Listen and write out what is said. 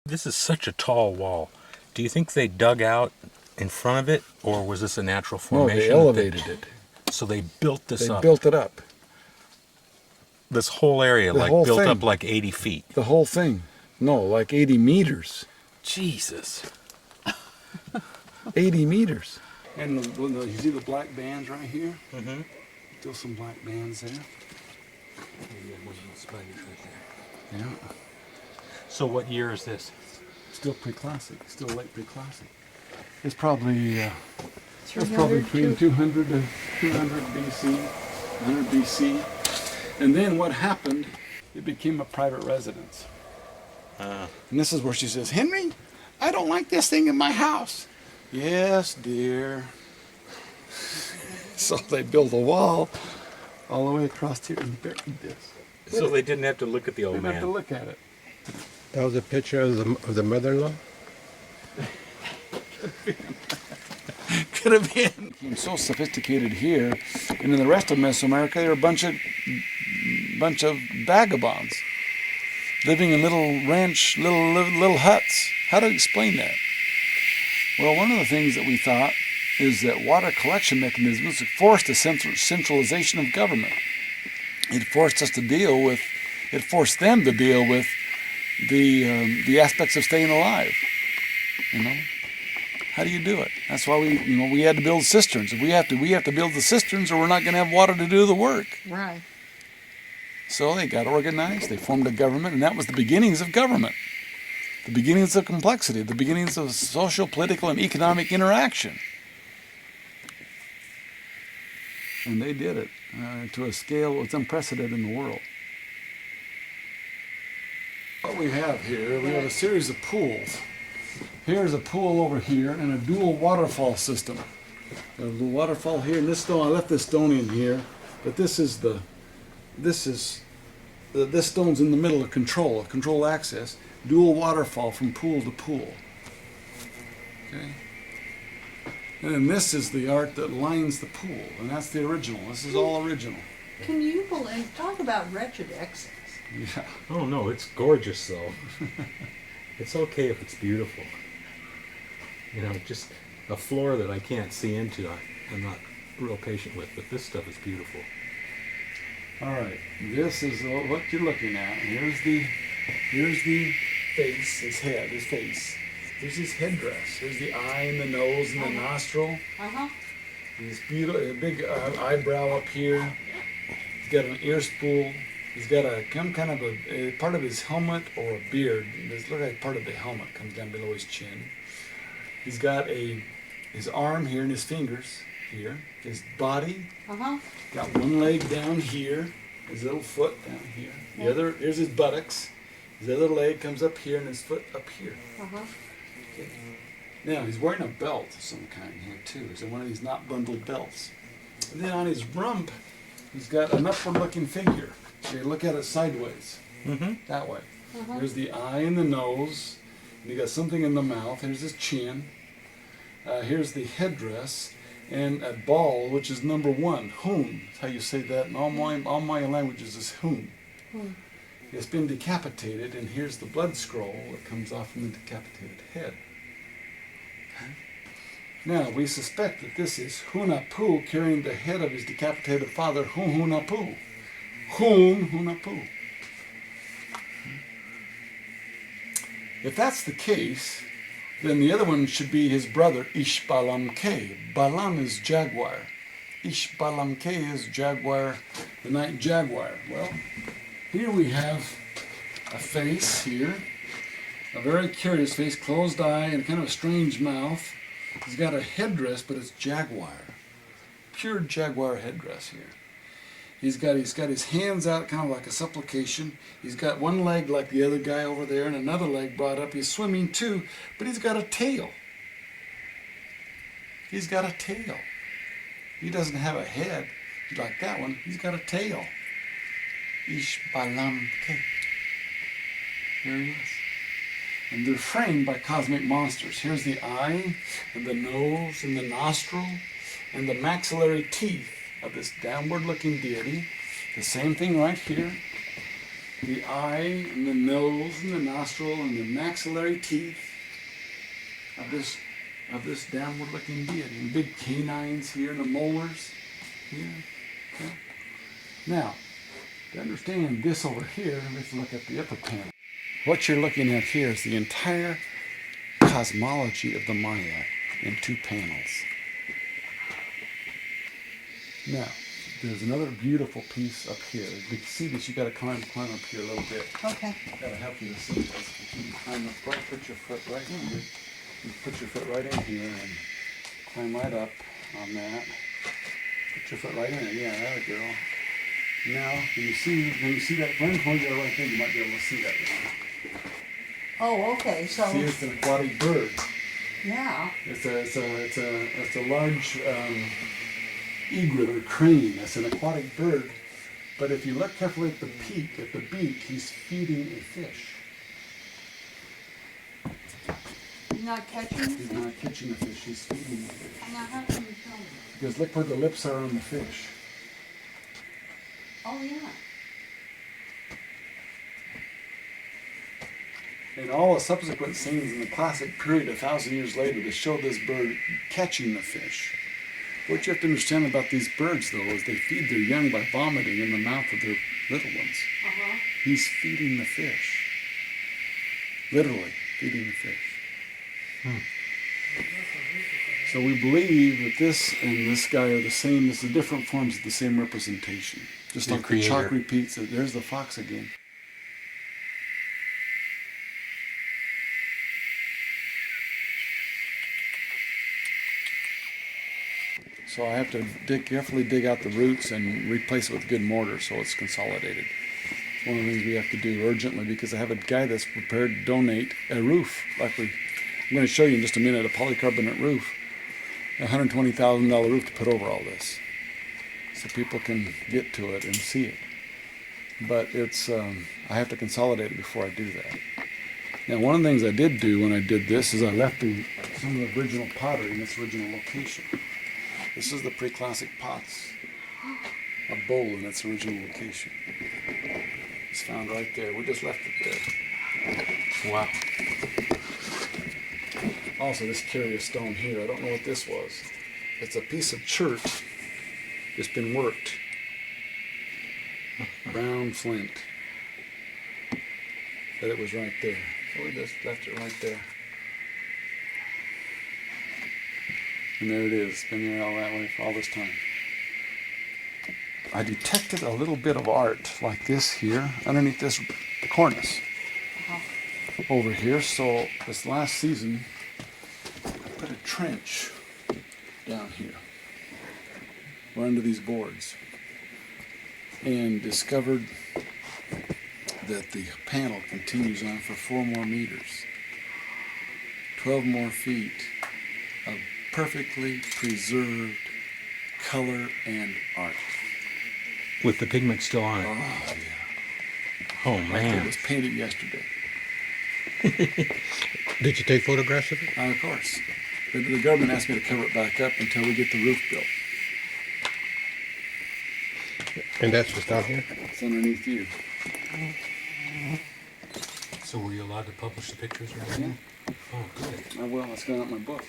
This is such a tall wall. Do you think they dug out in front of it, or was this a natural No, formation? they elevated it. So they built this They up. built it up. This whole area, The like whole built thing. up like 80 feet. The whole thing. No, like 80 meters. Jesus. 80 meters. And you see the black bands right here? Mm-hmm. Still some black bands there. Yeah. So what year is this? Still pre-classic. Still late pre-classic. It's probably $300 between 200 to 200 BC, 100 BC. And then what happened, it became a private residence. And this is where she says, Henry, I don't like this thing in my house. Yes, dear. So they built a wall all the way across here and buried this. So they didn't have to look at the They old didn't have to man. look at it. That was a picture of the mother-in-law? Could have been. Became so sophisticated here, and in the rest of Mesoamerica, they were a bunch of vagabonds living in little ranch, little huts. How to explain that? Well, one of the things that we thought is that water collection mechanisms forced a centralization of government. It forced them to deal with the aspects of staying alive. You know, how do you do it? That's why we had to build cisterns. We have to build the cisterns, or we're not going to have water to do the work. Right. So they got organized. They formed a government, and that was the beginnings of government, the beginnings of complexity, the beginnings of social, political, and economic interaction. And they did it to a scale that's unprecedented in the world. What we have here, we have a series of pools. Here's a pool over here and a dual waterfall system. A little waterfall here, and this stone, I left this stone in here, but this stone's in the middle of control access, dual waterfall from pool to pool. Okay? And then this is the art that lines the pool, and that's the original. This is all original. Can you talk about wretched excess? Yeah. Oh no, it's gorgeous though. It's okay if it's beautiful. You know, just a floor that I can't see into, I'm not real patient with, but this stuff is beautiful. All right, this is what you're looking at. Here's the face, his head, his face. There's his headdress. Here's the eye and the nose and the nostril. Uh-huh. This beautiful, big eyebrow up here. He's got an ear spool. He's got some kind of a part of his helmet or a beard. This looks like part of the helmet comes down below his chin. He's got his arm here and his fingers here. His body. Uh-huh. Got one leg down here. His little foot down here. The other, here's his buttocks. His other leg comes up here and his foot up here. Uh-huh. Okay. Now he's wearing a belt of some kind here too. It's one of these not bundled belts. And then on his rump, he's got an upward-looking figure. So you look at it sideways, that way. Uh-huh. There's the eye and the nose. And you got something in the mouth. Here's his chin. Here's the headdress. And a ball, which is number 1, hoon. That's how you say that in all my languages is hoon. It's been decapitated, and here's the blood scroll that comes off from the decapitated head. Now, we suspect that this is Hunahpu carrying the head of his decapitated father, Hunahpu. Hunahpu. If that's the case, then the other one should be his brother, Ishbalamke. Balam is jaguar. Ishbalamke is jaguar, the night jaguar. Well, here we have a face here, a very curious face, closed eye and kind of a strange mouth. He's got a headdress, but it's jaguar. Pure jaguar headdress here. He's got his hands out kind of like a supplication. He's got one leg like the other guy over there and another leg brought up. He's swimming too, but he's got a tail. He's got a tail. He doesn't have a head like that one. He's got a tail. Ishbalamke. There he is. And they're framed by cosmic monsters. Here's the eye, and the nose, and the nostril, and the maxillary teeth of this downward-looking deity. The same thing right here. the eye and the nose and the nostril and the maxillary teeth of this downward-looking deity. And big canines here and the molars here. Okay. Now, to understand this over here, let's look at the upper panel. What you're looking at here is the entire cosmology of the Maya in 2 panels. Now, there's another beautiful piece up here. To see this, you got to climb up here a little bit. Okay. That'll help you to see this. If you climb up, put your foot right in here. You put your foot right in here and climb right up on that. Put your foot right in it. Yeah, there we go. Now, when you see that, when you hold your right thing, you might be able to see that. Oh, okay. So See, it's an aquatic bird. yeah. It's a large egret or crane. It's an aquatic bird. But if you look carefully at the beak, he's feeding a fish. You're not catching the He's fish? not catching the fish, he's feeding the fish. Now, how can you tell me? Because look where the lips are on the fish. Oh, yeah. And all the subsequent scenes in the classic period 1,000 years later that show this bird catching the fish. What you have to understand about these birds, though, is they feed their young by vomiting in the mouth of their little ones. Uh-huh. He's feeding the fish. Literally feeding the fish. So we believe that this and this guy are the same. It's the different forms of the same representation. Just The like the chalk creator. repeats it. There's the fox again. So I have to carefully dig out the roots and replace it with good mortar so it's consolidated. It's one of the things we have to do urgently because I have a guy that's prepared to donate a roof. I'm going to show you in just a minute a polycarbonate roof, a $120,000 roof to put over all this, so people can get to it and see it. But it's I have to consolidate it before I do that. Now, one of the things I did do when I did this is I left some of the original pottery in its original location. This is the pre-classic pots, a bowl in its original location. It's found right there. We just left it there. Wow. Also, this curious stone here, I don't know what this was. It's a piece of chert that's been worked. Brown flint. But it was right there. So we just left it right there. And there it is. It's been there all that way for all this time. I detected a little bit of art like this here underneath this cornice over here. So this last season, I put a trench down here or under these boards and discovered that the panel continues on for 4 more meters, 12 more feet of perfectly preserved color and art. With the pigment still on it. Oh, yeah. Oh, It man. was painted yesterday. Did you take photographs of it? Of course. The government asked me to cover it back up until we get the roof built. And that's what's down here? It's underneath you. So were you allowed to publish the pictures or anything? Oh, good. I will. It's going out in my book.